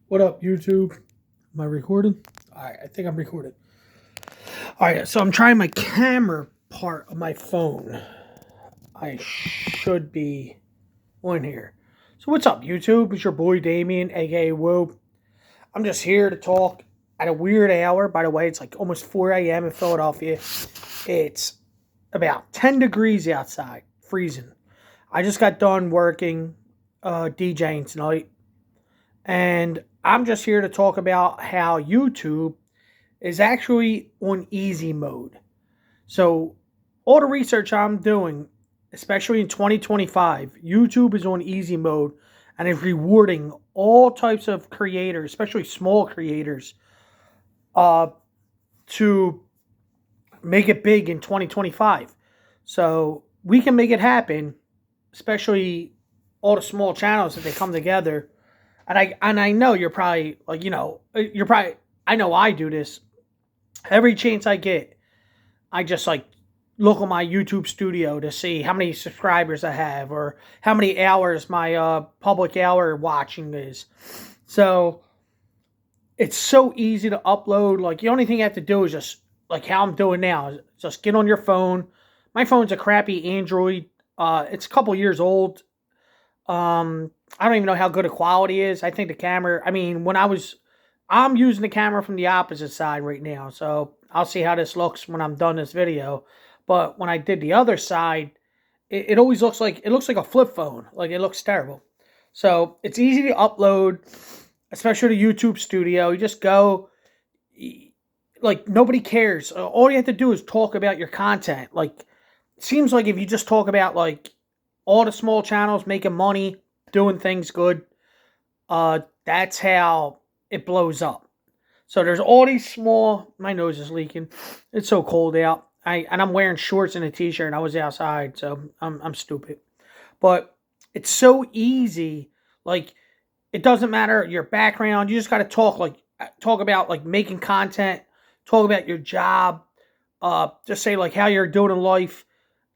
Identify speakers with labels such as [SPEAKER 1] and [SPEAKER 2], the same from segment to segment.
[SPEAKER 1] What up, YouTube? Am I recording? All right, I think I'm recording. All right, so I'm trying my camera part of my phone. I should be on here. So what's up, YouTube? It's your boy Damien, aka Whoop. I'm just here to talk at a weird hour. By the way, it's like almost 4 a.m. in Philadelphia. It's about 10 degrees outside, freezing. I just got done working DJing tonight, and I'm just here to talk about how YouTube is actually on easy mode. So, all the research I'm doing, especially in 2025, YouTube is on easy mode and is rewarding all types of creators, especially small creators, uh, to make it big in 2025. So, we can make it happen, especially all the small channels that they come together. And I know you're probably like, you're probably, I know I do this every chance I get. I just like look on my YouTube studio to see how many subscribers I have or how many hours my public hour watching is. So it's so easy to upload. Like the only thing you have to do is just like how I'm doing now, is just get on your phone. My phone's a crappy Android. It's a couple years old. I don't even know how good a quality is. I think the camera. I mean, I'm using the camera from the opposite side right now, so I'll see how this looks when I'm done this video. But when I did the other side, it always looks like a flip phone. Like it looks terrible. So it's easy to upload, especially to YouTube Studio. You just go, like nobody cares. All you have to do is talk about your content. Like it seems like if you just talk about like all the small channels making money, doing things good, that's how it blows up. So there's all these small. My nose is leaking. It's so cold out. I'm wearing shorts and a t-shirt. And I was outside, so I'm stupid. But it's so easy. Like it doesn't matter your background. You just got to talk about like making content. Talk about your job. Just say like how you're doing in life.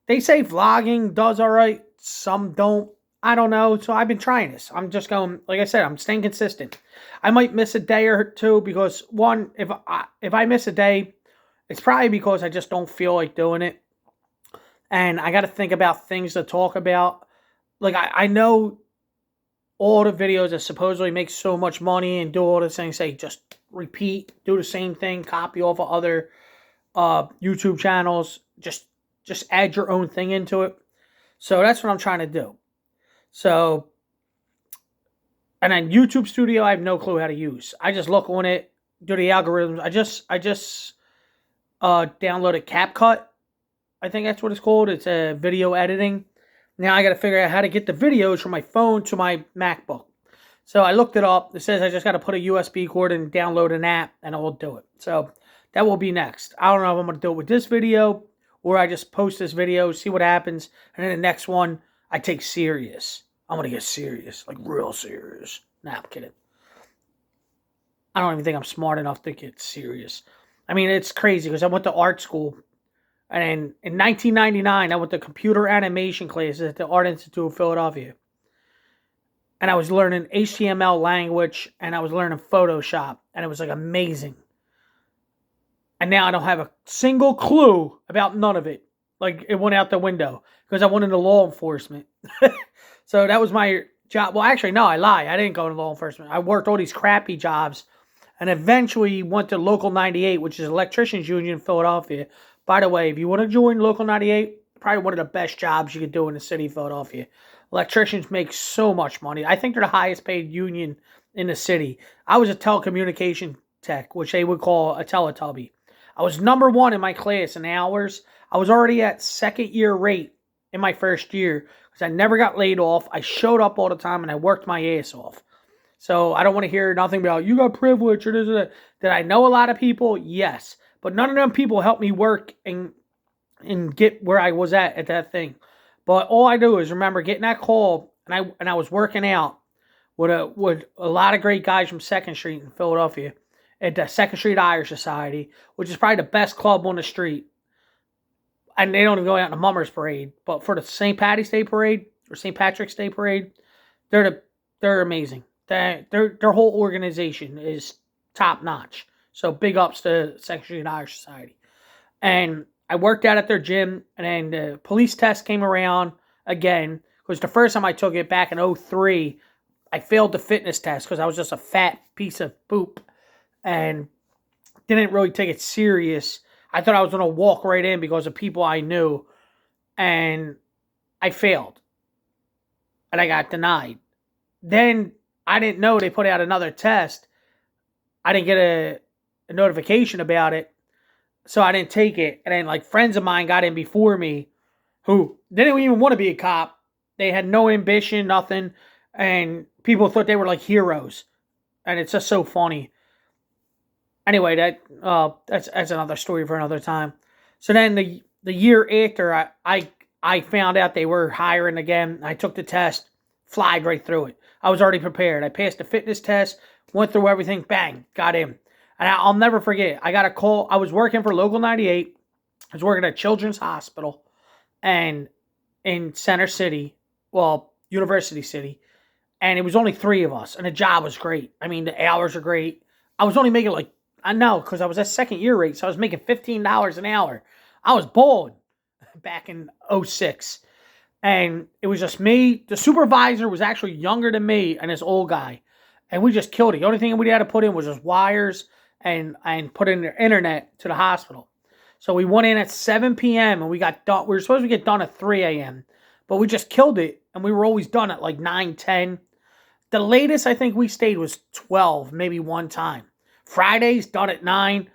[SPEAKER 1] They say vlogging does all right. Some don't. I don't know. So I've been trying this. I'm just going, like I said, I'm staying consistent. I might miss a day or two because one, if I miss a day, it's probably because I just don't feel like doing it. And I got to think about things to talk about. Like I know all the videos that supposedly make so much money and do all the things, say just repeat, do the same thing, copy off of other YouTube channels, just add your own thing into it. So that's what I'm trying to do. So, and then YouTube Studio, I have no clue how to use. I just look on it, do the algorithms. I just downloaded CapCut. I think that's what it's called. It's a video editing. Now I got to figure out how to get the videos from my phone to my MacBook. So I looked it up. It says I just got to put a USB cord and download an app, and it will do it. So that will be next. I don't know if I'm going to do it with this video or I just post this video, see what happens, and then the next one I take serious. I'm going to get serious, like real serious. Nah, I'm kidding. I don't even think I'm smart enough to get serious. I mean, it's crazy because I went to art school. And in 1999, I went to computer animation classes at the Art Institute of Philadelphia. And I was learning HTML language and I was learning Photoshop. And it was like amazing. And now I don't have a single clue about none of it. Like it went out the window because I went into law enforcement. So that was my job. Well, actually, no, I lie. I didn't go into law enforcement. I worked all these crappy jobs and eventually went to Local 98, which is electricians union in Philadelphia. By the way, if you want to join Local 98, probably one of the best jobs you could do in the city of Philadelphia. Electricians make so much money. I think they're the highest paid union in the city. I was a telecommunication tech, which they would call a Teletubby. I was number one in my class in hours. I was already at second year rate in my first year because I never got laid off. I showed up all the time and I worked my ass off. So I don't want to hear nothing about you got privilege or this or that. Did I know a lot of people? Yes. But none of them people helped me work and get where I was at that thing. But all I do is remember getting that call and I was working out with a lot of great guys from Second Street in Philadelphia at the Second Street Irish Society, which is probably the best club on the street. And they don't even go out in the Mummers Parade, but for the St. Patty's Day Parade or St. Patrick's Day Parade, they're amazing. Their whole organization is top notch. So big ups to Second Street Irish Society. And I worked out at their gym, and then the police test came around again. Because the first time I took it back in 2003, I failed the fitness test because I was just a fat piece of poop and didn't really take it serious. I thought I was going to walk right in because of people I knew, and I failed. And I got denied. Then I didn't know they put out another test. I didn't get a notification about it, so I didn't take it. And then, like, friends of mine got in before me who didn't even want to be a cop. They had no ambition, nothing. And people thought they were like heroes. And it's just so funny. Anyway, that's another story for another time. So then the year after, I found out they were hiring again. I took the test, flied right through it. I was already prepared. I passed the fitness test, went through everything, bang, got in. And I'll never forget, I got a call. I was working for Local 98. I was working at Children's Hospital and in Center City, well, University City. And it was only 3 of us. And the job was great. I mean, the hours are great. I was only making I know, because I was at second year rate. So I was making $15 an hour. I was bored back in 2006. And it was just me. The supervisor was actually younger than me and this old guy. And we just killed it. The only thing we had to put in was just wires and put in the internet to the hospital. So we went in at 7 p.m. and we got done. We were supposed to get done at 3 a.m. But we just killed it. And we were always done at like 9, 10. The latest I think we stayed was 12, maybe one time. Fridays, done at 9.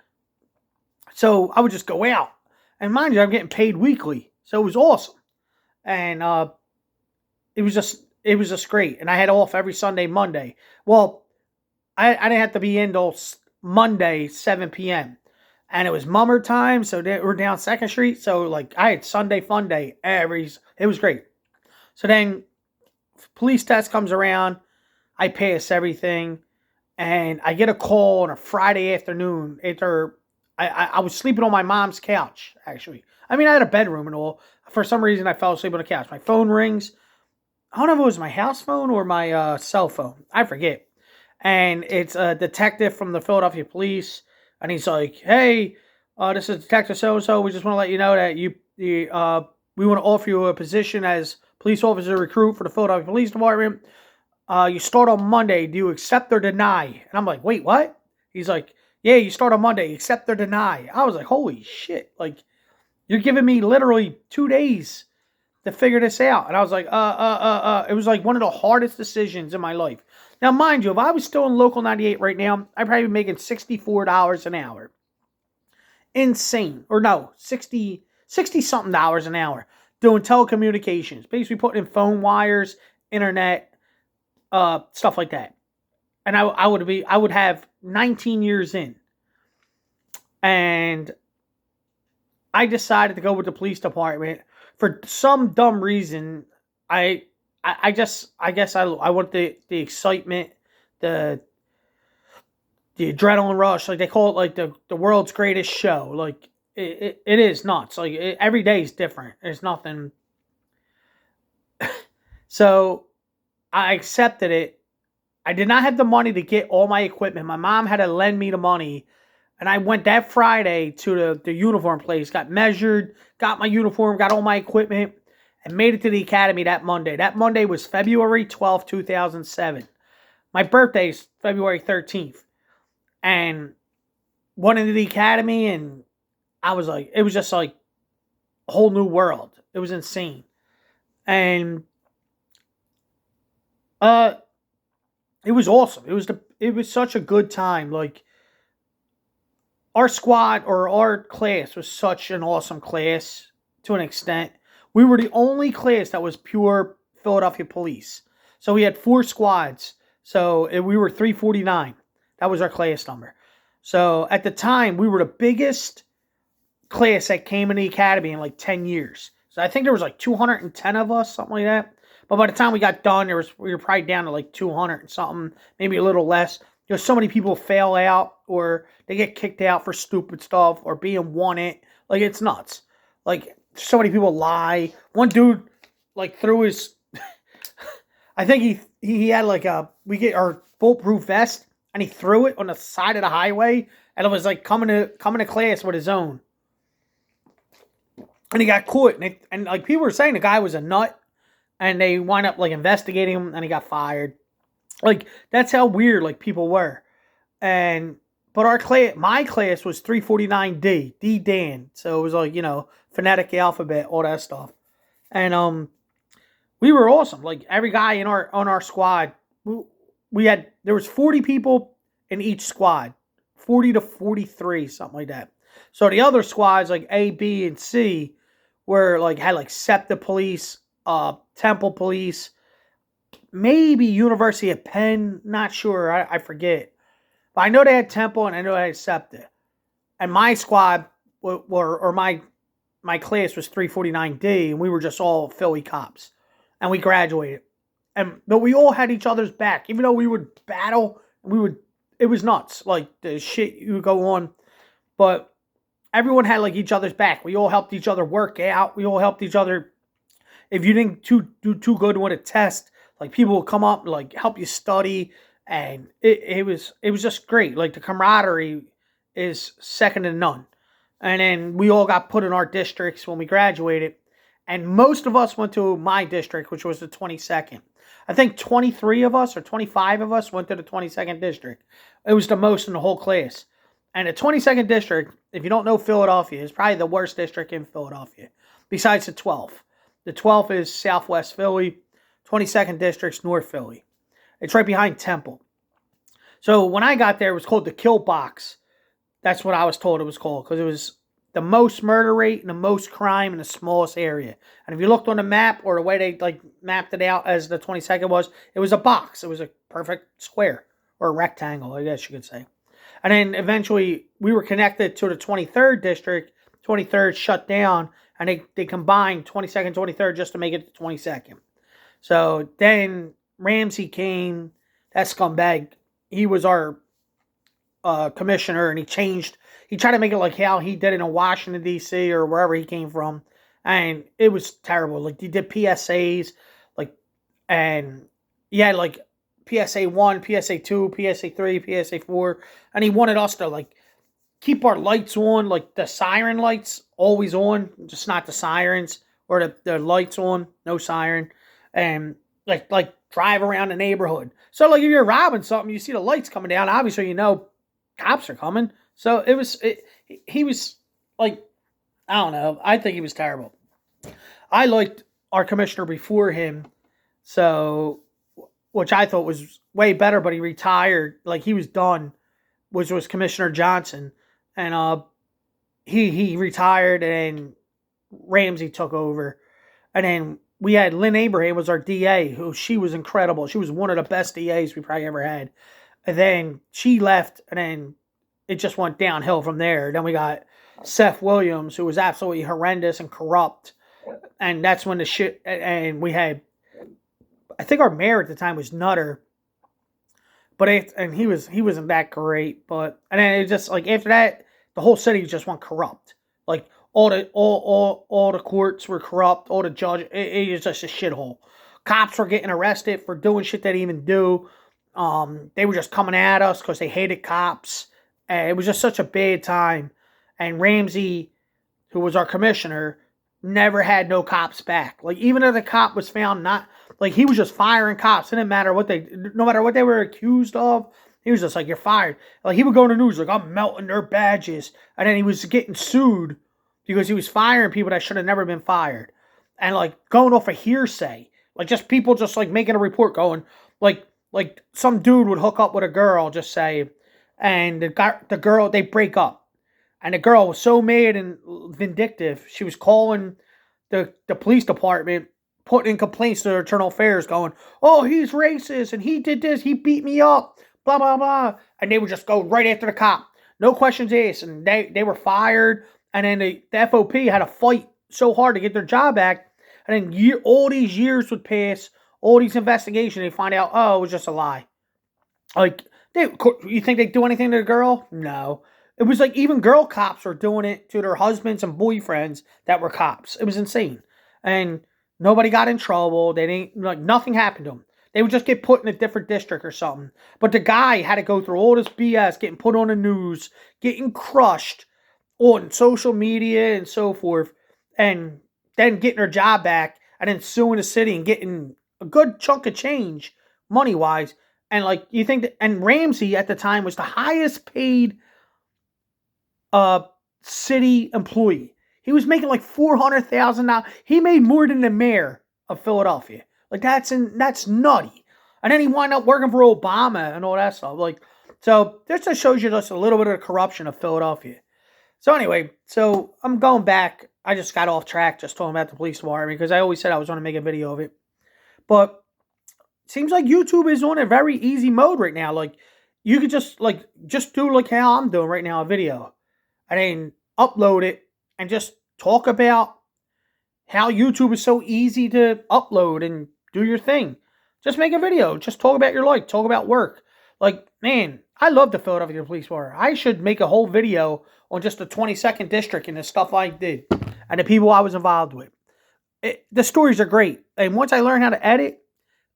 [SPEAKER 1] So I would just go out. And mind you, I'm getting paid weekly. So it was awesome. And it was just great. And I had off every Sunday, Monday. Well, I didn't have to be in till Monday, 7 p.m. And it was mummer time, so we're down 2nd Street. So, like, I had Sunday fun day. It was great. So then, police test comes around. I pass everything. And I get a call on a Friday afternoon after I was sleeping on my mom's couch, actually. I mean, I had a bedroom and all. For some reason, I fell asleep on the couch. My phone rings. I don't know if it was my house phone or my cell phone. I forget. And it's a detective from the Philadelphia police. And he's like, hey, this is Detective so-and-so. We just want to let you know that we want to offer you a position as police officer recruit for the Philadelphia Police Department. You start on Monday. Do you accept or deny? And I'm like, wait, what? He's like, yeah, you start on Monday. Accept or deny. I was like, holy shit. Like, you're giving me literally 2 days to figure this out. And I was like, It was like one of the hardest decisions in my life. Now, mind you, if I was still in Local 98 right now, I'd probably be making $64 an hour. Insane. Or no, 60-something dollars an hour doing telecommunications. Basically putting in phone wires, internet, stuff like that. And I would have 19 years in. And I decided to go with the police department for some dumb reason. I guess I want the excitement, the adrenaline rush, like they call it, like the world's greatest show. Like it is nuts. Like every day is different. There's nothing. So I accepted it. I did not have the money to get all my equipment. My mom had to lend me the money. And I went that Friday to the uniform place, got measured, got my uniform, got all my equipment, and made it to the academy that Monday. That Monday was February 12th, 2007. My birthday is February 13th. And went into the academy, and I was like, it was just like a whole new world. It was insane. And it was awesome. It was such a good time. Like, our squad or our class was such an awesome class to an extent. We were the only class that was pure Philadelphia police. So we had 4 squads. So we were 349. That was our class number. So at the time, we were the biggest class that came in the academy in like 10 years. So I think there was like 210 of us, something like that. But by the time we got done, we were probably down to like 200 and something, maybe a little less. There's so many people fail out or they get kicked out for stupid stuff or being wanted. Like, it's nuts. Like, so many people lie. One dude, like, threw his... I think he had like we get our bulletproof vest, and he threw it on the side of the highway, and it was like coming to class with his own. And he got caught, and like people were saying the guy was a nut, and they wound up like investigating him, and he got fired. Like that's how weird like people were. But my class was 349D, D Dan. So it was like, phonetic alphabet, all that stuff. And we were awesome. Like every guy on our squad, there was 40 people in each squad. 40 to 43, something like that. So the other squads like A, B, and C were like had like SEPTA police, Temple police, maybe University of Penn, not sure, I forget. But I know they had Temple and I know they had SEPTA. And my squad, my class was 349D, and we were just all Philly cops. And we graduated. But we all had each other's back. Even though we would battle, it was nuts. Like, the shit you would go on. But everyone had, like, each other's back. We all helped each other work out. We all helped each other. If you didn't do too good with a test, like, people would come up and, like, help you study. And it was just great. Like, the camaraderie is second to none. And then we all got put in our districts when we graduated. And most of us went to my district, which was the 22nd. I think 23 of us or 25 of us went to the 22nd district. It was the most in the whole class. And the 22nd district, if you don't know Philadelphia, is probably the worst district in Philadelphia, besides the 12th. The 12th is Southwest Philly. 22nd district's North Philly. It's right behind Temple. So when I got there, it was called the Kill Box. That's what I was told it was called, because it was the most murder rate and the most crime in the smallest area. And if you looked on the map, or the way they like mapped it out as the 22nd was, it was a box. It was a perfect square, or a rectangle, I guess you could say. And then eventually we were connected to the 23rd district. 23rd shut down, and they combined 22nd, 23rd just to make it the 22nd. So then Ramsey came, that scumbag. He was our commissioner, and he tried to make it like how he did it in Washington, D.C. or wherever he came from. And it was terrible. Like, he did PSAs, like, and he had like PSA 1, PSA 2, PSA 3, PSA 4. And he wanted us to like keep our lights on, like the siren lights always on, just not the sirens, or the lights on, no siren. And like drive around the neighborhood. So like if you're robbing something, you see the lights coming down, obviously cops are coming. So he was like, I don't know. I think he was terrible. I liked our commissioner before him, so, which I thought was way better, but he retired. Like, he was done, which was Commissioner Johnson. And he retired, and Ramsey took over. And then we had Lynn Abraham was our DA, she was incredible. She was one of the best DAs we probably ever had. And then she left, and then it just went downhill from there. Then we got Seth Williams, who was absolutely horrendous and corrupt. And that's when and we had, I think our mayor at the time was Nutter. And he wasn't that great. And then it just, like, after that, the whole city just went corrupt. Like, all the courts were corrupt, all the judges, it was just a shithole. Cops were getting arrested for doing shit they didn't even do. They were just coming at us because they hated cops. And it was just such a bad time. And Ramsey, who was our commissioner, never had no cops back. Like, even if the cop was found not, like, he was just firing cops. It didn't matter no matter what they were accused of. He was just like, you're fired. Like, he would go on the news like, I'm melting their badges. And then he was getting sued because he was firing people that should have never been fired. And, like, going off a hearsay. Like, just people just, like, making a report going, like some dude would hook up with a girl, just say, and the girl, they break up. And the girl was so mad and vindictive, she was calling the police department, putting in complaints to the Internal Affairs, going, oh, he's racist, and he did this, he beat me up, blah, blah, blah. And they would just go right after the cop. No questions asked. And they were fired. And then the FOP had to fight so hard to get their job back. And then all these years would pass, all these investigations, they find out, oh, it was just a lie. Like, you think they'd do anything to the girl? No. It was like even girl cops were doing it to their husbands and boyfriends that were cops. It was insane. And nobody got in trouble. They didn't, like, nothing happened to them. They would just get put in a different district or something. But the guy had to go through all this BS, getting put on the news, getting crushed on social media and so forth, and then getting her job back, and then suing the city and getting a good chunk of change money-wise. And like you think that, and Ramsey at the time was the highest paid city employee. He was making like $400,000. He made more than the mayor of Philadelphia. Like that's nutty. And then he wound up working for Obama and all that stuff. Like, so this just shows you just a little bit of the corruption of Philadelphia. So anyway, so I'm going back. I just got off track just talking about the police department because I always said I was going to make a video of it. But it seems like YouTube is on a very easy mode right now. Like you could just do like how I'm doing right now, a video. And then upload it and just talk about how YouTube is so easy to upload and do your thing. Just make a video. Just talk about your life. Talk about work. Like, man, I love the Philadelphia Police Department. I should make a whole video on just the 22nd District and the stuff I did and the people I was involved with. The stories are great. And once I learn how to edit,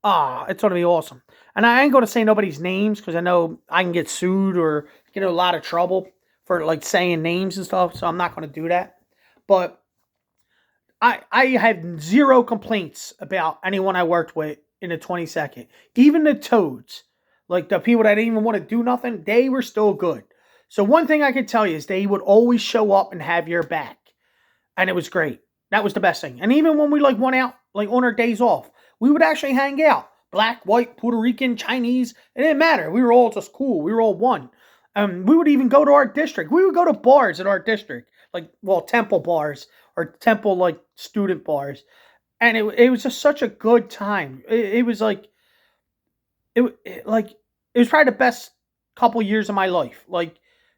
[SPEAKER 1] it's going to be awesome. And I ain't going to say nobody's names because I know I can get sued or get in a lot of trouble for like saying names and stuff. So I'm not going to do that. But I have zero complaints about anyone I worked with in the 22nd. Even the toads, like the people that didn't even want to do nothing, they were still good. So one thing I could tell you is they would always show up and have your back. And it was great. That was the best thing. And even when we like went out, like on our days off, we would actually hang out. Black, white, Puerto Rican, Chinese. It didn't matter. We were all just cool. We were all one. We would even go to our district. We would go to bars in our district. Like, well, temple bars or temple like student bars. And it was just such a good time. It was like, it was probably the best couple years of my life. Like,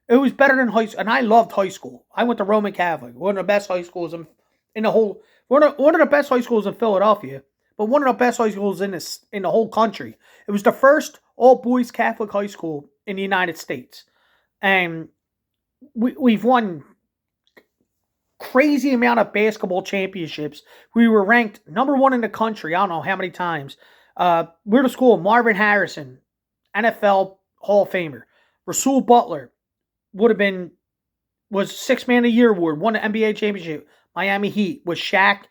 [SPEAKER 1] it was better than high school. And I loved high school. I went to Roman Catholic. One of the best high schools in the whole, one of the best high schools in Philadelphia, but one of the best high schools in the whole country. It was the first all-boys Catholic high school in the United States. And we've won crazy amount of basketball championships. We were ranked number 1 in the country. I don't know how many times. We're the school of Marvin Harrison, NFL Hall of Famer. Rasul Butler was 6th Man of the Year award, won the NBA championship. Miami Heat was Shaq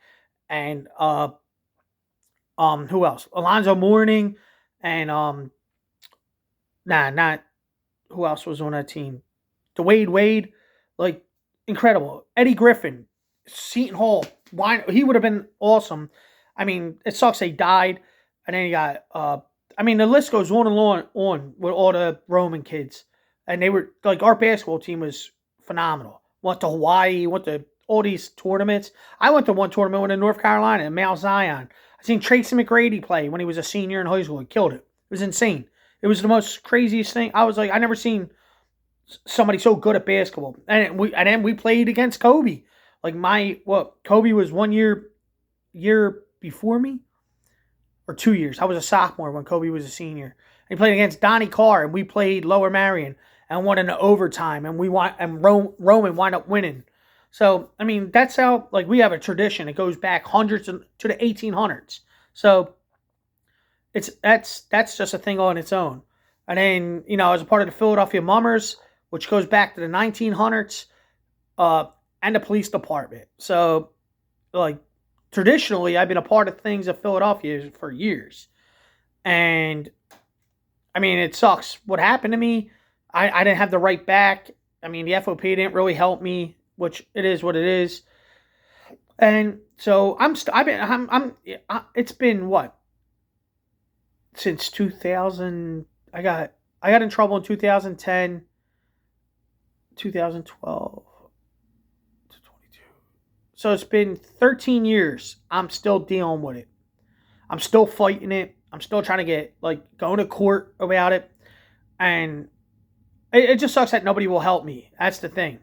[SPEAKER 1] and who else? Alonzo Mourning and not who else was on that team? Dwayne Wade, like incredible. Eddie Griffin, Seton Hall, he would have been awesome. I mean, it sucks they died, and then you got the list goes on and on with all the Roman kids, and they were like our basketball team was phenomenal. Went to Hawaii, went to all these tournaments. I went to one tournament in North Carolina in Mount Zion. I seen Tracy McGrady play when he was a senior in high school. He killed it. It was insane. It was the most craziest thing. I was like, I never seen somebody so good at basketball. And then we played against Kobe. Like Kobe was 1 year before me, or 2 years. I was a sophomore when Kobe was a senior. And he played against Donnie Carr, and we played Lower Marion and won in the overtime, and Roman wound up winning. So, I mean, that's how, like, we have a tradition. It goes back hundreds to the 1800s. So, that's just a thing on its own. And then, I was a part of the Philadelphia Mummers, which goes back to the 1900s, and the police department. So, like, traditionally, I've been a part of things of Philadelphia for years. And, I mean, it sucks. What happened to me, I didn't have the right back. I mean, the FOP didn't really help me, which it is what it is. And so it's been what? Since 2000, I got in trouble in 2010, 2012 to 22. So it's been 13 years. I'm still dealing with it. I'm still fighting it. I'm still trying to get, going to court about it. And it just sucks that nobody will help me. That's the thing.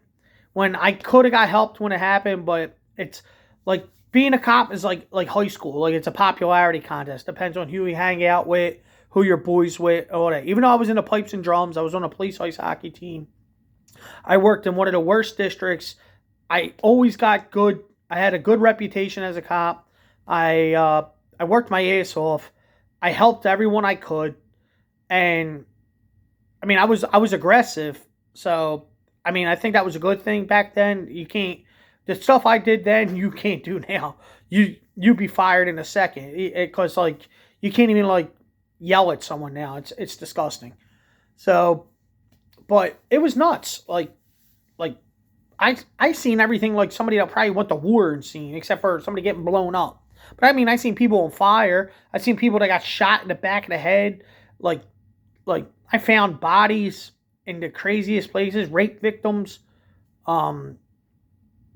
[SPEAKER 1] When I could have got helped when it happened, but it's like being a cop is like high school. Like, it's a popularity contest. Depends on who you hang out with, who you're boys with, all that. Even though I was in the pipes and drums, I was on a police ice hockey team. I worked in one of the worst districts. I always got I had a good reputation as a cop. I worked my ass off, I helped everyone I could, and I mean, I was aggressive, so I mean, I think that was a good thing back then. You can't the stuff I did then, you can't do now. You'd be fired in a second because like you can't even like yell at someone now. It's disgusting. So, but it was nuts. Like I seen everything like somebody that probably went to war and seen, except for somebody getting blown up. But I mean, I seen people on fire. I seen people that got shot in the back of the head. Like like I found bodies in the craziest places, rape victims, um,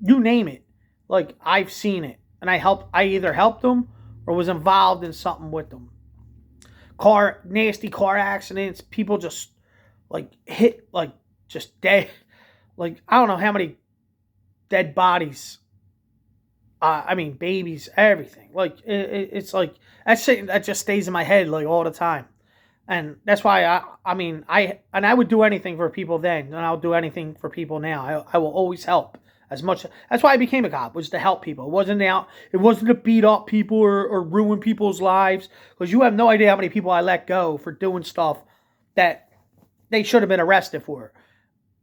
[SPEAKER 1] you name it. Like I've seen it, and I either helped them or was involved in something with them. Nasty car accidents. People just like hit like just dead. Like I don't know how many dead bodies. I mean, babies, everything. Like it's like that just stays in my head like all the time. And that's why I mean I would do anything for people then, and I'll do anything for people now. I will always help as much. That's why I became a cop, was to help people. It wasn't to beat up people or ruin people's lives, because you have no idea how many people I let go for doing stuff that they should have been arrested for.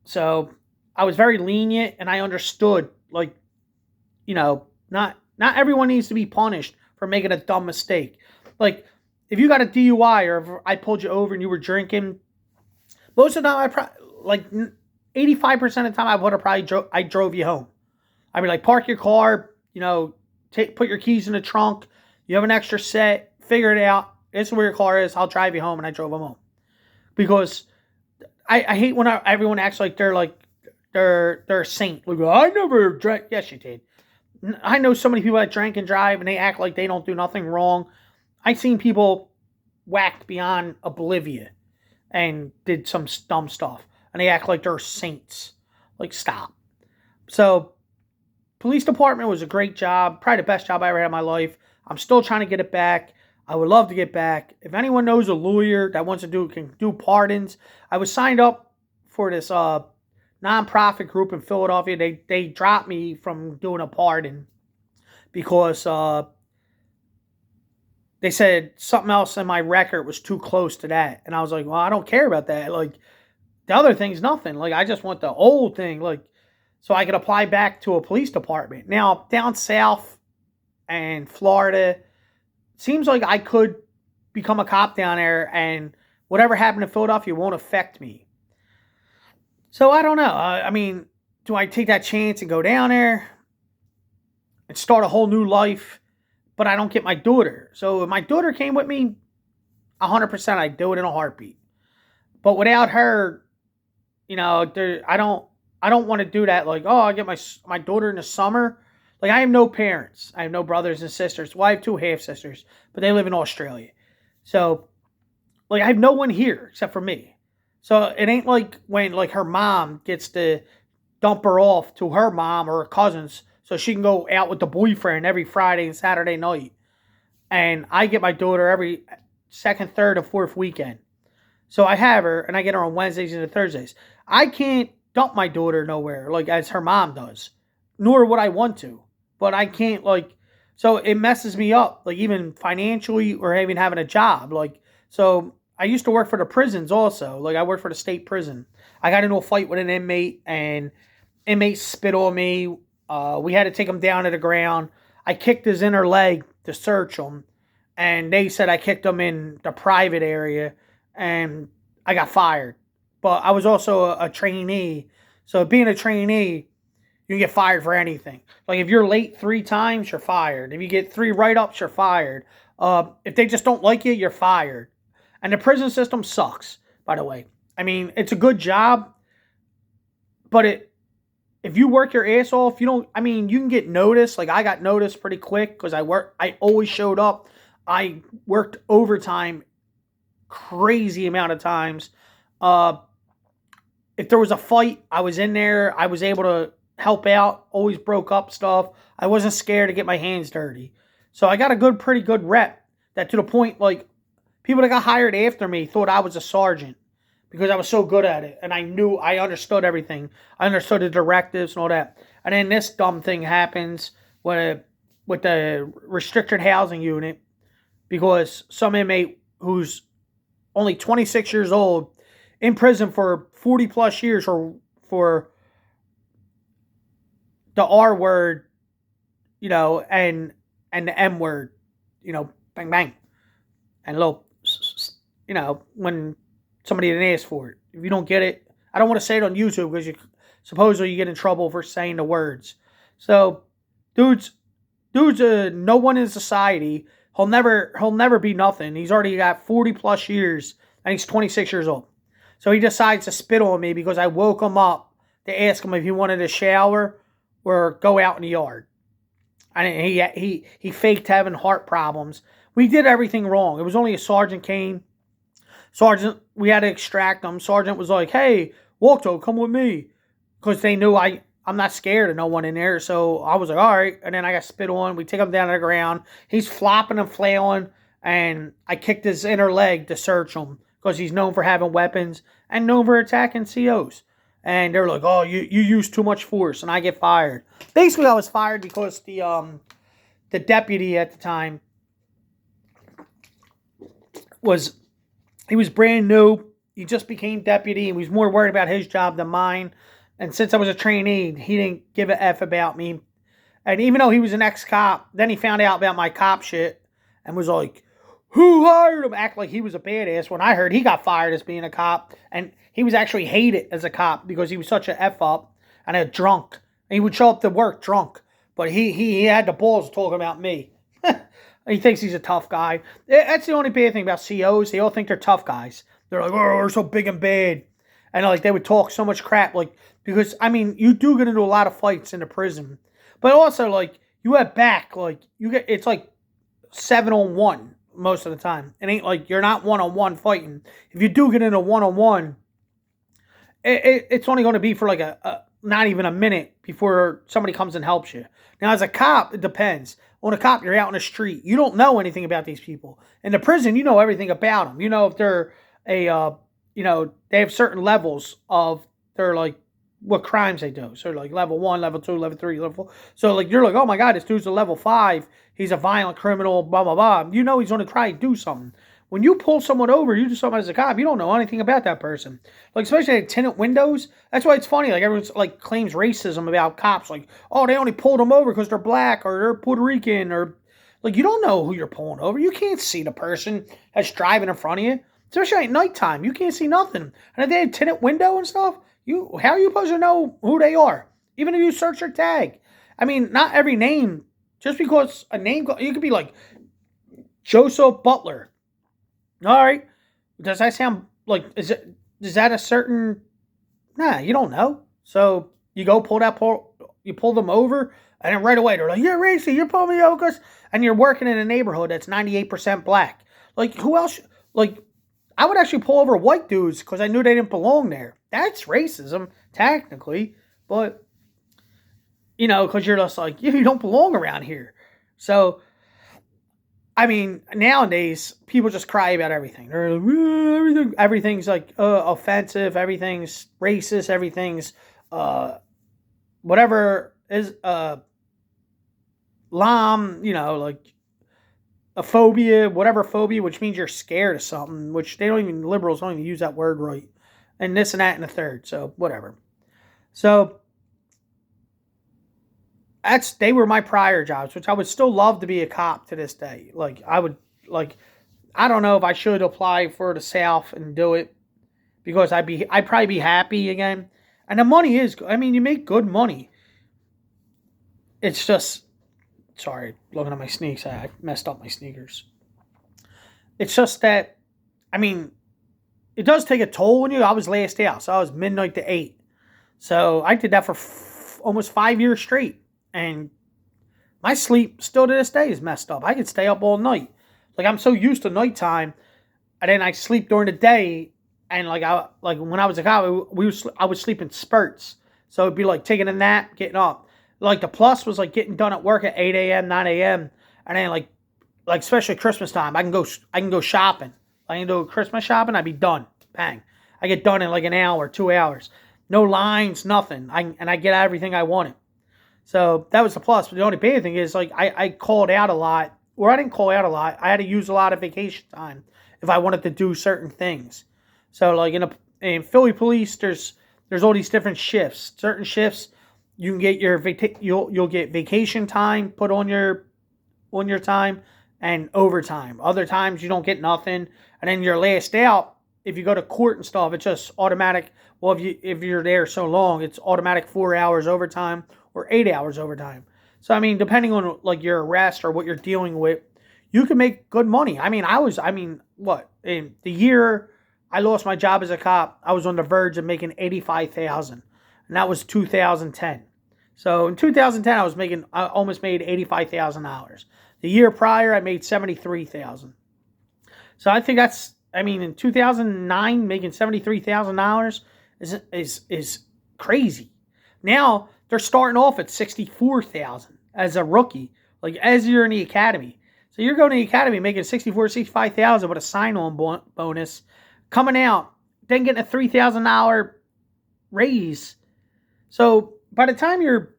[SPEAKER 1] So I was very lenient, and I understood, like, not everyone needs to be punished for making a dumb mistake. Like, if you got a DUI or if I pulled you over and you were drinking, most of the time, like 85% of the time, I would have probably I drove you home. I'd be like, park your car, put your keys in the trunk. You have an extra set, figure it out. This is where your car is. I'll drive you home, and I drove them home. Because I hate when everyone acts like they're a saint. Like, I never drank. Yes, you did. I know so many people that drink and drive, and they act like they don't do nothing wrong. I've seen people whacked beyond oblivion and did some dumb stuff, and they act like they're saints. Like, stop. So, police department was a great job, probably the best job I ever had in my life. I'm still trying to get it back. I would love to get back. If anyone knows a lawyer that can do pardons, I was signed up for this nonprofit group in Philadelphia. They dropped me from doing a pardon because they said something else in my record was too close to that. And I was like, well, I don't care about that. Like, the other thing's nothing. Like, I just want the old thing. Like, so I could apply back to a police department. Now, down south and Florida, seems like I could become a cop down there, and whatever happened in Philadelphia won't affect me. So I don't know. I mean, do I take that chance and go down there and start a whole new life, but I don't get my daughter? So if my daughter came with me, 100% I'd do it in a heartbeat. But without her, I don't want to do that. Like, oh, I get my daughter in the summer. Like, I have no parents. I have no brothers and sisters. Well, I have 2 half-sisters, but they live in Australia. So, like, I have no one here except for me. So, it ain't like when, like, her mom gets to dump her off to her mom or her cousins so she can go out with the boyfriend every Friday and Saturday night. And I get my daughter every second, third, and fourth weekend. So, I have her, and I get her on Wednesdays and Thursdays. I can't dump my daughter nowhere, like, as her mom does. Nor would I want to. But I can't, like, so it messes me up, like, even financially or even having a job. Like, so I used to work for the prisons also. Like, I worked for the state prison. I got into a fight with an inmate, and inmate spit on me. We had to take him down to the ground. I kicked his inner leg to search him, and they said I kicked him in the private area, and I got fired. But I was also a trainee. So being a trainee, you can get fired for anything. Like, if you're late 3 times, you're fired. If you get 3 write-ups, you're fired. If they just don't like you, you're fired. And the prison system sucks, by the way. I mean, it's a good job, but if you work your ass off, you can get noticed. Like, I got noticed pretty quick because I always showed up. I worked overtime crazy amount of times. If there was a fight, I was in there. I was able to help out, always broke up stuff. I wasn't scared to get my hands dirty. So I got a pretty good rep, that to the point, like, people that got hired after me thought I was a sergeant because I was so good at it. And I understood everything. I understood the directives and all that. And then this dumb thing happens with the restricted housing unit. because some inmate who's only 26 years old in prison for 40 plus years for the R word, and the M word, bang bang, and a little, when somebody didn't ask for it. If you don't get it, I don't want to say it on YouTube because supposedly you get in trouble for saying the words. So, dude's no one in society. He'll never be nothing. He's already got 40 plus years and he's 26 years old. So he decides to spit on me because I woke him up to ask him if he wanted a shower or go out in the yard. And he faked having heart problems. We did everything wrong. It was only a sergeant came. Sergeant, we had to extract him. Sergeant was like, "Hey, Walto, come with me," because they knew I'm not scared of no one in there. So I was like, all right. And then I got spit on. We take him down to the ground. He's flopping and flailing. And I kicked his inner leg to search him because he's known for having weapons and known for attacking COs. And they're like, "Oh, you use too much force," and I get fired. Basically, I was fired because the deputy at the time was brand new. He just became deputy, and he was more worried about his job than mine. And since I was a trainee, he didn't give a F about me. And even though he was an ex-cop, then he found out about my cop shit and was like, "Who hired him?" Act like he was a badass when I heard he got fired as being a cop. And he was actually hated as a cop because he was such an F-up and a drunk. And he would show up to work drunk. But he had the balls to talk about me. He thinks he's a tough guy. That's the only bad thing about COs. They all think they're tough guys. They're like, "Oh, we're so big and bad." And like they would talk so much crap. Like, because, I mean, you do get into a lot of fights in the prison. But also, like, you have back. Like, it's like 7-on-1 most of the time. It ain't like you're not 1-on-1 fighting. If you do get into 1-on-1, it's only going to be for like not even a minute before somebody comes and helps you. Now, as a cop, it depends. On a cop, you're out in the street. You don't know anything about these people. In the prison, you know everything about them. You know if they're they have certain levels of their, like, what crimes they do. So, like, level 1, level 2, level 3, level 4. So, like, you're like, "Oh, my God, this dude's a level 5. He's a violent criminal, blah, blah, blah." You know he's going to try to do something. When you pull someone over, you do something as a cop, you don't know anything about that person. Like, especially at tenant windows. That's why it's funny. Like, everyone's, like, claims racism about cops. Like, "Oh, they only pulled them over because they're black or they're Puerto Rican," or, like, you don't know who you're pulling over. You can't see the person that's driving in front of you. Especially at nighttime. You can't see nothing. And if they have tenant window and stuff, how are you supposed to know who they are? Even if you search their tag. I mean, not every name. Just because a name, you could be like Joseph Butler. All right. Does that sound like, is that a certain, nah, you don't know. So you go you pull them over, and then right away they're like, "You're racist, you're pulling me over," and you're working in a neighborhood that's 98% black. Like, who else, like, I would actually pull over white dudes because I knew they didn't belong there. That's racism, technically. But, because you're just like, you don't belong around here. So, I mean, nowadays, people just cry about everything. They're like, everything's like offensive, everything's racist, everything's whatever is like a phobia, whatever phobia, which means you're scared of something, which liberals don't even use that word right. And this and that and the third. So, whatever. So, they were my prior jobs, which I would still love to be a cop to this day. Like, I don't know if I should apply for the South and do it because I'd probably be happy again. And the money is, I mean, you make good money. It's just, sorry, looking at my sneaks, I messed up my sneakers. It's just that, I mean, it does take a toll on you. I was last out, so I was midnight to 8. So I did that for almost 5 years straight. And my sleep still to this day is messed up. I could stay up all night. Like, I'm so used to nighttime, and then I sleep during the day. And like when I was a cop, I would sleep in spurts. So it'd be like taking a nap, getting up. Like, the plus was like getting done at work at 8 a.m., 9 a.m. And then like especially Christmas time, I can go shopping. I can do Christmas shopping. I'd be done. Bang. I get done in like an hour, 2 hours. No lines, nothing. I get everything I wanted. So that was the plus. But the only bad thing is, like, I called out a lot or I didn't call out a lot. I had to use a lot of vacation time if I wanted to do certain things. So like in Philly police, there's all these different shifts. Certain shifts you can get you'll get vacation time put on your time and overtime. Other times you don't get nothing, and then your last out. If you go to court and stuff, it's just automatic. Well, if you're there so long, it's automatic 4 hours overtime or 8 hours overtime. So I mean, depending on like your arrest or what you're dealing with, you can make good money. What in the year I lost my job as a cop, I was on the verge of making 85,000, and that was 2010. So in 2010, I almost made $85,000. The year prior, I made 73,000. So I think in 2009, making $73,000 is crazy. Now they're starting off at 64,000 as a rookie, like as you're in the academy. So you're going to the academy making 65,000 with a sign-on bonus, coming out, then getting a $3,000 raise. So by the time your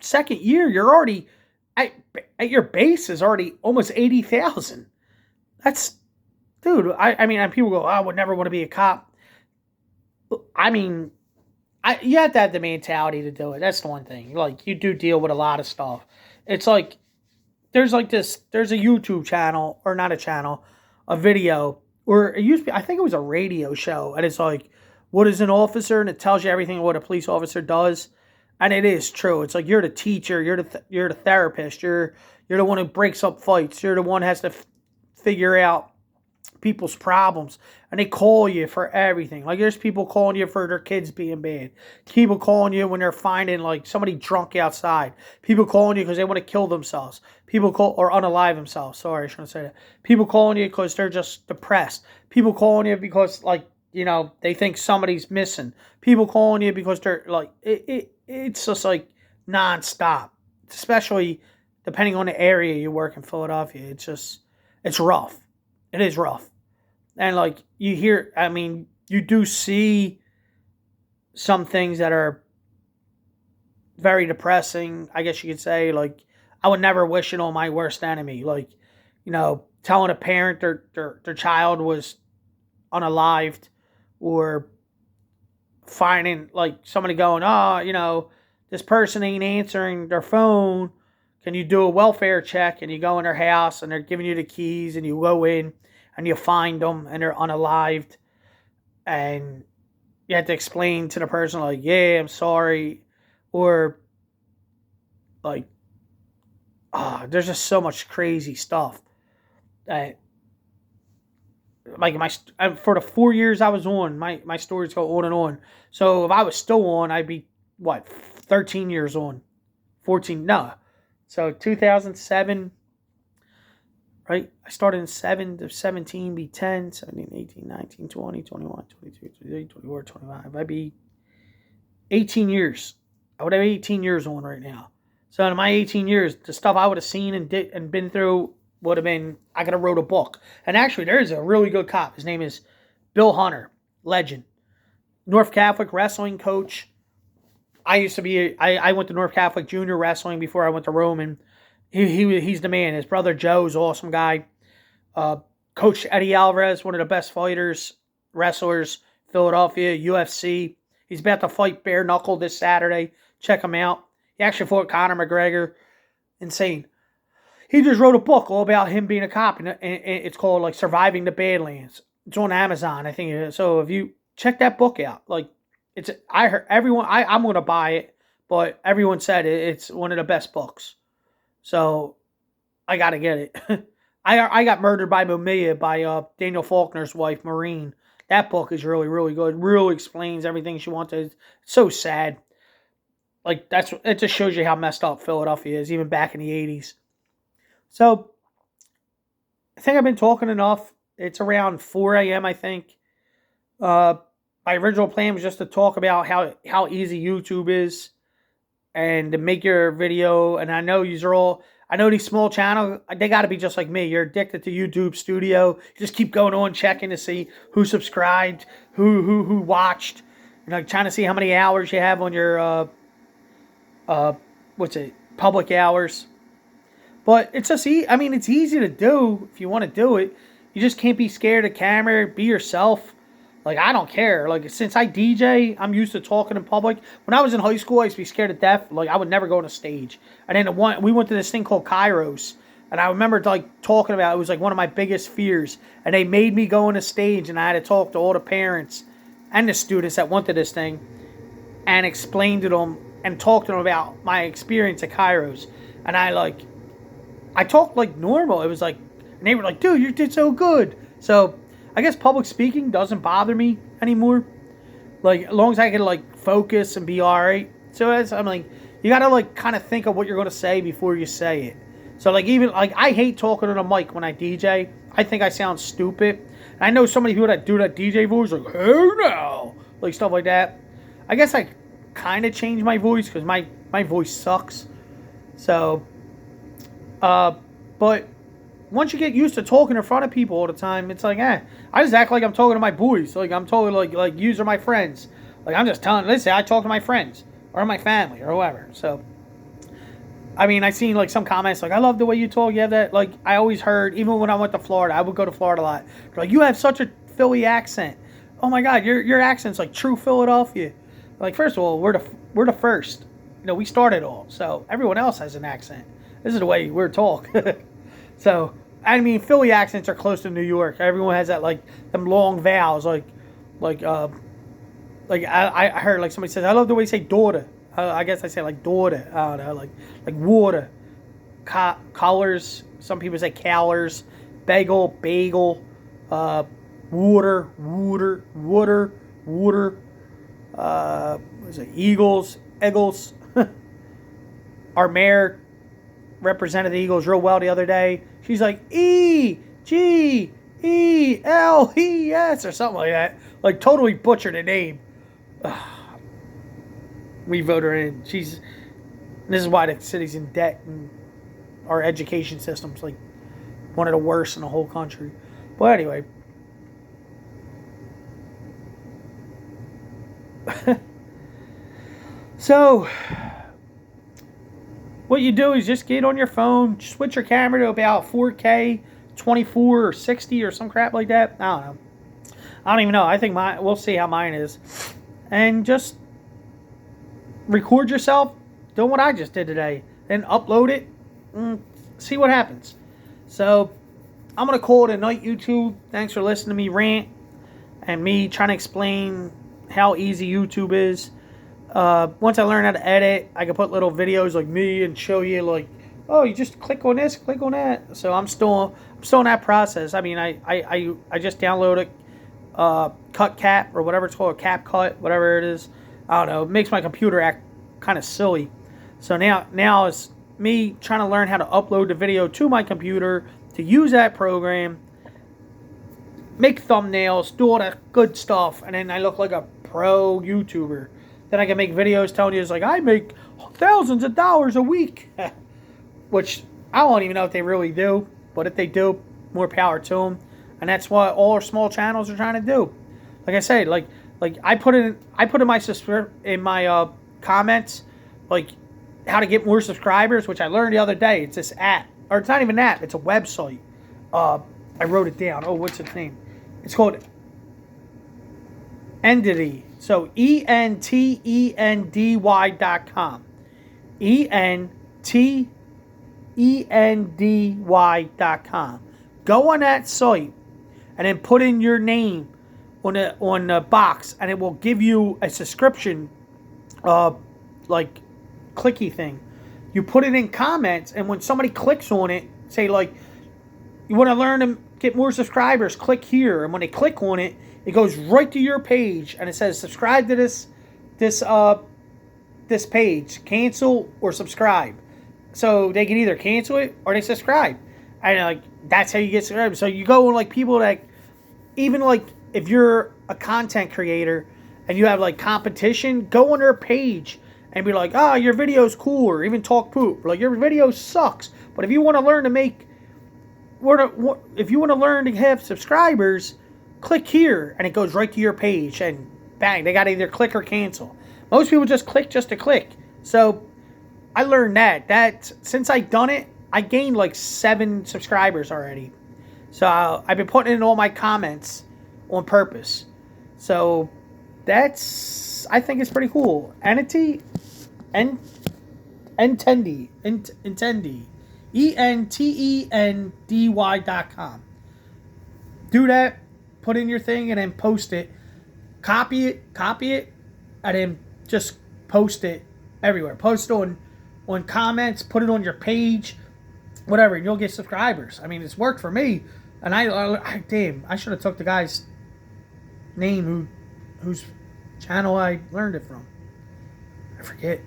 [SPEAKER 1] second year, you're already at your base is already almost 80,000. That's, dude. And people go, I would never want to be a cop. You have to have the mentality to do it. That's the one thing. Like, you do deal with a lot of stuff. It's like there's a YouTube channel, or not a channel, a video, or it used to be, I think it was a radio show, and it's like, what is an officer? And it tells you everything what a police officer does. And it is true. It's like you're the teacher, you're the therapist, you're the one who breaks up fights, you're the one who has to figure out people's problems, and they call you for everything. Like, there's people calling you for their kids being bad, people calling you when they're finding like somebody drunk outside, people calling you because they want to kill themselves, or unalive themselves. Sorry, I shouldn't say that. People calling you because they're just depressed, people calling you because they think somebody's missing, people calling you because they're like it's just like nonstop, especially depending on the area you work in Philadelphia. It's rough. It is rough. And like you do see some things that are very depressing, I guess you could say. Like, I would never wish it on my worst enemy. Like, telling a parent their child was unalived, or finding like somebody going, this person ain't answering their phone. Can you do a welfare check? And you go in their house and they're giving you the keys, and you go in and you find them and they're unalived, and you have to explain to the person like, yeah, I'm sorry, or like, there's just so much crazy stuff that, like, for the 4 years I was on, my stories go on and on. So if I was still on, I'd be 13 years on, 14, no. So 2007, right? I started in 7 to 17, be 10, 17, 18, 19, 20, 21, 22, 23, 24, 25. I'd be 18 years. I would have 18 years on right now. So in my 18 years, the stuff I would have seen and been through would have been, I could have wrote a book. And actually, there is a really good cop. His name is Bill Hunter, legend. North Catholic wrestling coach. I went to North Catholic Junior Wrestling before I went to Roman. He's the man. His brother Joe's an awesome guy. Coach Eddie Alvarez, one of the best wrestlers, Philadelphia, UFC. He's about to fight bare knuckle this Saturday. Check him out. He actually fought Conor McGregor. Insane. He just wrote a book all about him being a cop, and it's called like Surviving the Badlands. It's on Amazon, I think. So if you check that book out, like, I heard everyone. I'm going to buy it, but everyone said it's one of the best books. So I got to get it. I Got Murdered by Mumia by Daniel Faulkner's wife, Maureen. That book is really, really good. Really explains everything she wanted. It's so sad. Like, it just shows you how messed up Philadelphia is, even back in the 80s. So I think I've been talking enough. It's around 4 a.m., I think. My original plan was just to talk about how easy YouTube is and to make your video. And I know these small channels, they got to be just like me. You're addicted to YouTube Studio. You just keep going on, checking to see who subscribed, who watched. Trying to see how many hours you have on your, public hours. But it's just, I mean, it's easy to do if you want to do it. You just can't be scared of camera. Be yourself. Like, I don't care. Like, since I DJ, I'm used to talking in public. When I was in high school, I used to be scared to death. Like, I would never go on a stage. And then we went to this thing called Kairos. And I remember, like, talking about it. It was, like, one of my biggest fears. And they made me go on a stage, and I had to talk to all the parents and the students that went to this thing and explain to them and talk to them about my experience at Kairos. And I talked like normal. It was like, and they were like, dude, you did so good. So I guess public speaking doesn't bother me anymore. Like, as long as I can, like, focus and be all right. So I'm like, you got to, like, kind of think of what you're going to say before you say it. So, like, even, like, I hate talking on a mic when I DJ. I think I sound stupid. And I know so many people that do that DJ voice, like, hey now, like, stuff like that. I guess I kind of changed my voice because my voice sucks. So, but once you get used to talking in front of people all the time, it's like, I just act like I'm talking to my boys. Like, I'm talking like yous are my friends. Like, I'm just telling, listen, I talk to my friends or my family or whoever. So, I mean, I seen, like, some comments, like, I love the way you talk. You have that, like, I always heard, even when I went to Florida, I would go to Florida a lot. They're like, you have such a Philly accent. Oh my God, your accent's like true Philadelphia. Like, first of all, we're the first. You know, we started all. So everyone else has an accent. This is the way we're talk. So, I mean, Philly accents are close to New York. Everyone has that, like, them long vowels. I heard, like, somebody says, I love the way you say daughter. I guess I say, like, daughter. I don't know, like water. Colors. Some people say callers. Bagel. Water. What is it? Eagles. Our mayor represented the Eagles real well the other day. She's like, EGELES or something like that. Like, totally butchered a name. We vote her in. This is why the city's in debt, and our education system's like one of the worst in the whole country. But anyway. So, what you do is just get on your phone, switch your camera to about 4K, 24 or 60 or some crap like that. I don't know. I don't even know. I think we'll see how mine is. And just record yourself doing what I just did today. Then upload it and see what happens. So, I'm going to call it a night, YouTube. Thanks for listening to me rant and me trying to explain how easy YouTube is. Once I learn how to edit, I can put little videos like me and show you, like, oh, you just click on this, click on that. So I'm still in that process. I mean, I just downloaded CapCut or whatever it's called, CapCut, whatever it is. I don't know. It makes my computer act kind of silly. So now it's me trying to learn how to upload the video to my computer, to use that program, make thumbnails, do all that good stuff, and then I look like a pro YouTuber. Then I can make videos telling you, it's like, I make thousands of dollars a week. Which I don't even know if they really do. But if they do, more power to them. And that's what all our small channels are trying to do. Like I say, like I put in my comments, like, how to get more subscribers, which I learned the other day. It's this app. Or it's not even an app. It's a website. I wrote it down. Oh, what's its name? It's called Entity. So, ENTENDY.com. ENTENDY.com. Go on that site and then put in your name on the box, and it will give you a subscription, like, clicky thing. You put it in comments, and when somebody clicks on it, say, like, you want to learn to get more subscribers, click here. And when they click on it, it goes right to your page, and it says subscribe to this page, cancel or subscribe. So they can either cancel it or they subscribe, and like that's how you get subscribed. So you go with, like, people that, even, like, if you're a content creator and you have, like, competition, go on their page and be like, oh, your video's cool, or even talk poop. Like, your video sucks, but if you want to learn to have subscribers, click here, and it goes right to your page, and bang, they got to either click or cancel. Most people just click just to click. So I learned that since I done it, I gained like 7 subscribers already. So I've been putting in all my comments on purpose. So I think it's pretty cool. Entity, Entendi, ENTENDY.com. Do that, put in your thing, and then post it. Copy it, and then just post it everywhere. Post it on comments, put it on your page, whatever, and you'll get subscribers. I mean, it's worked for me. And I should have took the guy's name whose channel I learned it from. I forget.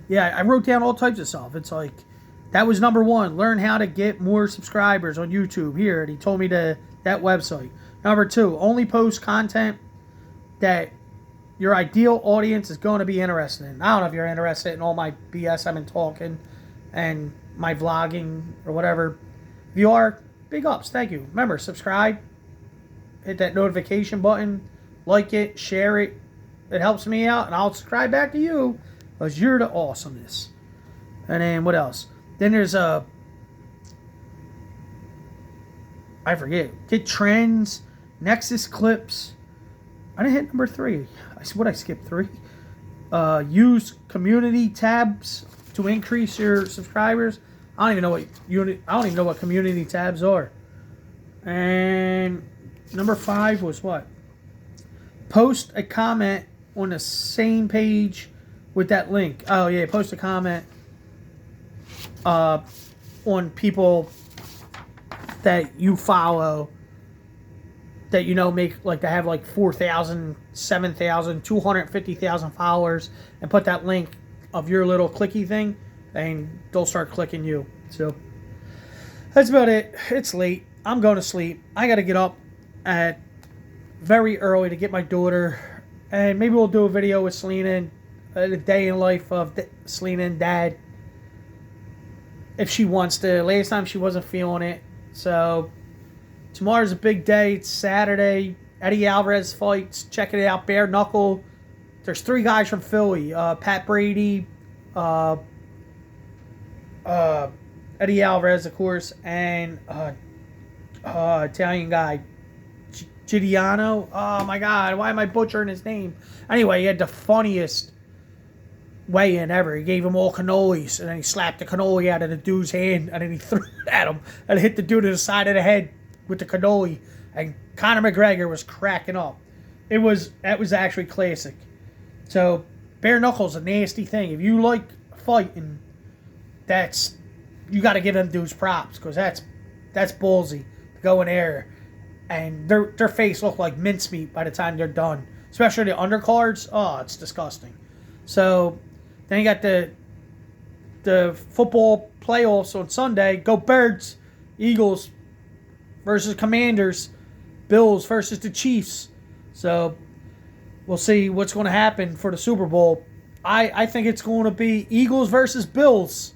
[SPEAKER 1] Yeah, I wrote down all types of stuff. It's like, that was number 1. Learn how to get more subscribers on YouTube. Here, and he told me that website. Number 2, only post content that your ideal audience is going to be interested in. I don't know if you're interested in all my BS I've been talking and my vlogging or whatever. If you are, big ups. Thank you. Remember, subscribe. Hit that notification button. Like it. Share it. It helps me out, and I'll subscribe back to you because you're the awesomeness. And then what else? Then there's I forget. Get trends. Nexus clips. I didn't hit number 3. I skipped 3. Use community tabs to increase your subscribers. I don't even know what community tabs are. And number 5 was what? Post a comment on the same page with that link. Oh yeah, post a comment on people that you follow that you know make like they have like 4,000, 7,000, 250,000 followers, and put that link of your little clicky thing, and they'll start clicking you. So that's about it. It's late. I'm going to sleep. I got to get up at very early to get my daughter, and maybe we'll do a video with Selena, the day in life of Selena and Dad, if she wants to. Last time she wasn't feeling it. So tomorrow's a big day. It's Saturday. Eddie Alvarez fights. Check it out. Bare knuckle. There's 3 guys from Philly. Pat Brady, Eddie Alvarez, of course, and Italian guy, Giuliano. Oh my God, why am I butchering his name? Anyway, he had the funniest weigh-in ever. He gave him all cannolis, and then he slapped the cannoli out of the dude's hand, and then he threw it at him, and hit the dude in the side of the head with the cannoli, and Conor McGregor was cracking up. That was actually classic. So, bare knuckles a nasty thing. If you like fighting, you got to give them dudes props, because that's ballsy to go in there, and their face looked like mincemeat by the time they're done. Especially the undercards. Oh, it's disgusting. So then you got the football playoffs on Sunday. Go Birds. Eagles versus Commanders. Bills versus the Chiefs. So we'll see what's going to happen for the Super Bowl. I think it's going to be Eagles versus Bills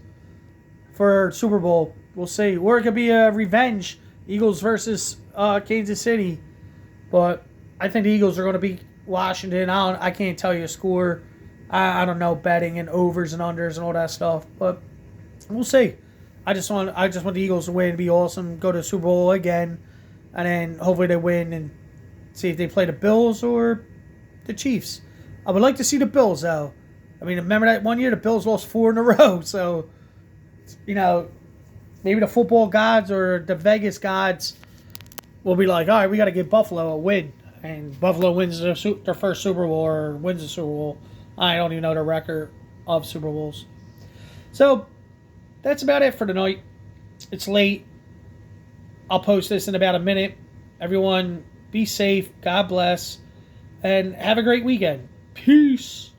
[SPEAKER 1] for Super Bowl. We'll see. Or it could be a revenge. Eagles versus Kansas City. But I think the Eagles are going to beat Washington. I can't tell you a score. I don't know betting and overs and unders and all that stuff. But we'll see. I just want the Eagles to win and be awesome. Go to the Super Bowl again. And then hopefully they win and see if they play the Bills or the Chiefs. I would like to see the Bills, though. I mean, remember that one year the Bills lost 4 in a row. So, maybe the football gods or the Vegas gods will be like, all right, we got to give Buffalo a win. And Buffalo wins their first Super Bowl or wins the Super Bowl. I don't even know the record of Super Bowls. So, that's about it for tonight. It's late. I'll post this in about a minute. Everyone, be safe. God bless. And have a great weekend. Peace.